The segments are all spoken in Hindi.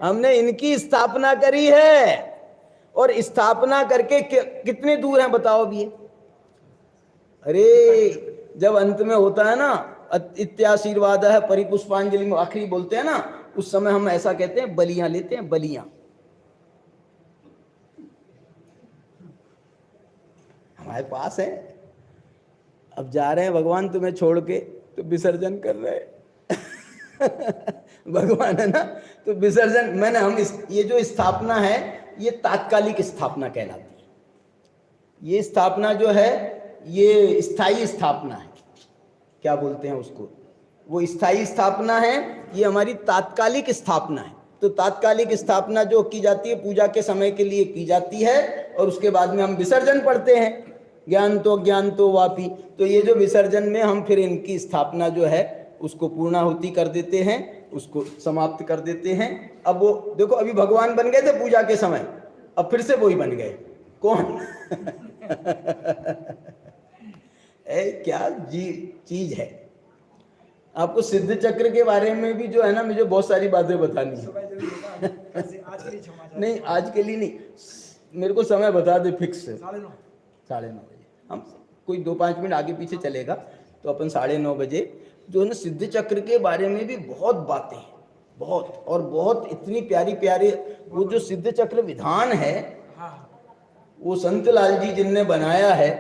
हमने इनकी स्थापना करी है। और स्थापना करके कितने दूर हैं बताओ अभी? अरे जब अंत में होता है ना, इत्याशीर्वाद है परिपुष्पांजलि में आखिरी बोलते हैं ना, उस समय हम ऐसा कहते हैं, बलियां लेते हैं, बलियां हमारे पास है। अब जा रहे हैं भगवान तुम्हें छोड़ के, तो विसर्जन कर रहे हैं भगवान है ना, तो विसर्जन मैंने हम ये जो स्थापना है ये तात्कालिक स्थापना कहलाती है। ये स्थापना जो है ये स्थायी स्थापना है, क्या बोलते हैं उसको, वो स्थायी स्थापना है, ये हमारी तात्कालिक स्थापना है। तो तात्कालिक स्थापना जो की जाती है पूजा के समय के लिए की जाती है, और उसके बाद में हम विसर्जन पढ़ते हैं, ज्ञान तो वापी। तो ये जो विसर्जन में हम फिर इनकी स्थापना जो है उसको पूर्णाहुति कर देते हैं, उसको समाप्त कर देते हैं। अब वो देखो अभी भगवान बन गए थे पूजा के समय, अब फिर से वही बन गए। कौन क्या चीज है। आपको सिद्ध चक्र के बारे में भी जो है ना मुझे बहुत सारी बातें बतानी है नहीं आज के लिए नहीं, मेरे को समय बता दे फिक्स 9:30 बजे। हम कोई 2-5 मिनट आगे पीछे चलेगा तो अपन 9:30 बजे जो है ना सिद्ध चक्र के बारे में भी बहुत बातें हैं, बहुत और बहुत इतनी प्यारी प्यारी। वो जो सिद्ध चक्र विधान है वो संत लाल जी जिनने बनाया है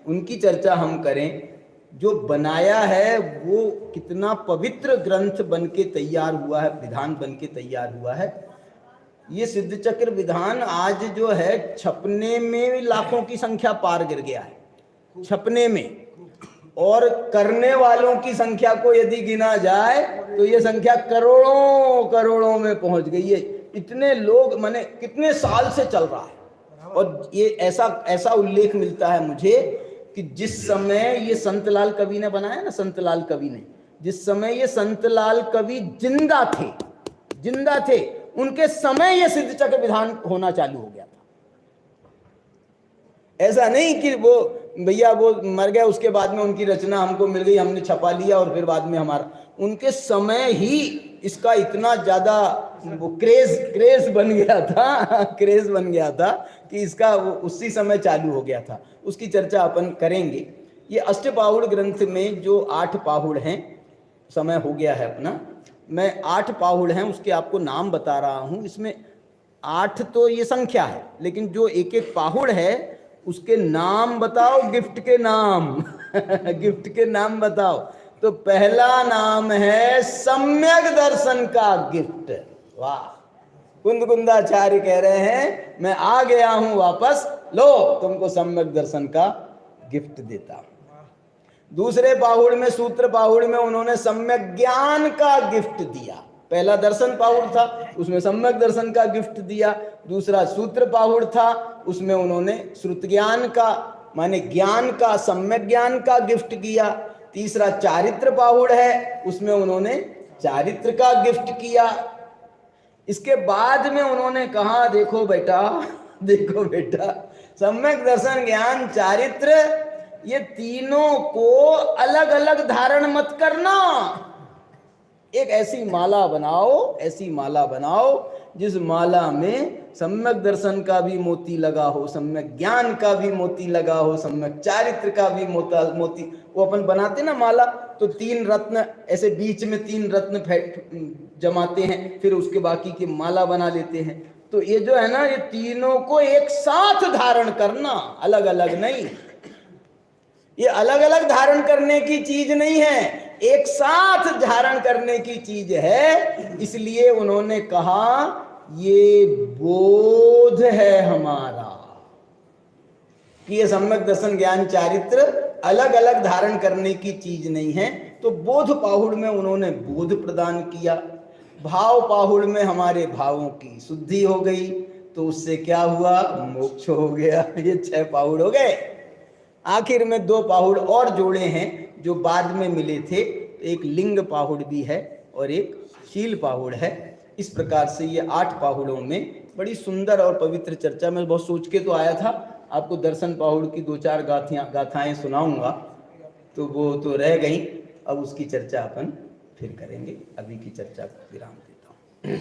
उनकी चर्चा हम करें। जो बनाया है वो कितना पवित्र ग्रंथ बन के तैयार हुआ है, विधान बन के तैयार हुआ है। ये सिद्ध चक्र विधान आज जो है छपने में लाखों की संख्या पार गिर गया है, छपने में, और करने वालों की संख्या को यदि गिना जाए तो ये संख्या करोड़ों करोड़ों में पहुंच गई है। इतने लोग माने कितने साल से चल रहा है। और ये ऐसा उल्लेख मिलता है मुझे कि जिस समय ये संतलाल कवि ने बनाया ना, संतलाल कवि ने, जिस समय ये संतलाल कवि जिंदा थे उनके समय ये सिद्ध चक्र विधान होना चालू हो गया था। ऐसा नहीं कि वो भैया वो मर गया उसके बाद में उनकी रचना हमको मिल गई, हमने छपा लिया और फिर बाद में हमारा, उनके समय ही इसका इतना ज्यादा वो क्रेज बन गया था क्रेज बन गया था कि इसका वो उसी समय चालू हो गया था। उसकी चर्चा अपन करेंगे। ये अष्टपाहुड़ ग्रंथ में जो 8 पाहुड़ हैं, समय हो गया है अपना, मैं 8 पाहुड़ हैं उसके आपको नाम बता रहा हूं। इसमें 8 तो ये संख्या है, लेकिन जो एक एक पाहुड़ है उसके नाम बताओ, गिफ्ट के नाम गिफ्ट के नाम बताओ। तो पहला नाम है सम्यक दर्शन का गिफ्ट। वाह, कुंदाचार्य कह रहे हैं मैं आ गया हूं वापस, लो तुमको सम्यक दर्शन का गिफ्ट देता हूं। दूसरे पाहुड़ में, सूत्र पाहुड़ में उन्होंने सम्यक ज्ञान का गिफ्ट दिया। पहला दर्शन पाहुड़ था उसमें सम्यक दर्शन का गिफ्ट दिया। दूसरा सूत्र पाहुड़ था उसमें उन्होंने श्रुत ज्ञान का माने ज्ञान का, सम्यक ज्ञान का गिफ्ट किया। तीसरा चारित्र पाहुड़ है उसमें उन्होंने चारित्र का गिफ्ट किया। इसके बाद में उन्होंने कहा देखो बेटा सम्यक दर्शन, ज्ञान, चारित्र, ये तीनों को अलग अलग धारण मत करना। एक ऐसी माला बनाओ जिस माला में सम्यक दर्शन का भी मोती लगा हो, सम्यक ज्ञान का भी मोती लगा हो, सम्यक चारित्र का भी मोती। वो अपन बनाते ना माला, तो 3 रत्न ऐसे बीच में 3 रत्न जमाते हैं, फिर उसके बाकी की माला बना लेते हैं। तो ये जो है ना, ये तीनों को एक साथ धारण करना, अलग अलग नहीं। ये अलग अलग धारण करने की चीज नहीं है, एक साथ धारण करने की चीज है। इसलिए उन्होंने कहा ये बोध है हमारा कि ये सम्यक दर्शन, ज्ञान, चारित्र अलग अलग धारण करने की चीज नहीं है। तो बोध पाहुड़ में उन्होंने बोध प्रदान किया। भाव पाहुड़ में हमारे भावों की शुद्धि हो गई, तो उससे क्या हुआ, मोक्ष हो गया। ये 6 पाहुड़ हो गए। आखिर में 2 पाहुड़ और जोड़े हैं जो बाद में मिले थे, एक लिंग पाहुड़ भी है और एक शील पाहुड़ है। इस प्रकार से ये 8 पाहुड़ों में बड़ी सुंदर और पवित्र चर्चा। मैं बहुत सोच के तो आया था, आपको दर्शन पाहुड़ की 2-4 गाथाएं सुनाऊंगा, तो वो तो रह गई। अब उसकी चर्चा अपन फिर करेंगे, अभी की चर्चा को विराम देता हूँ।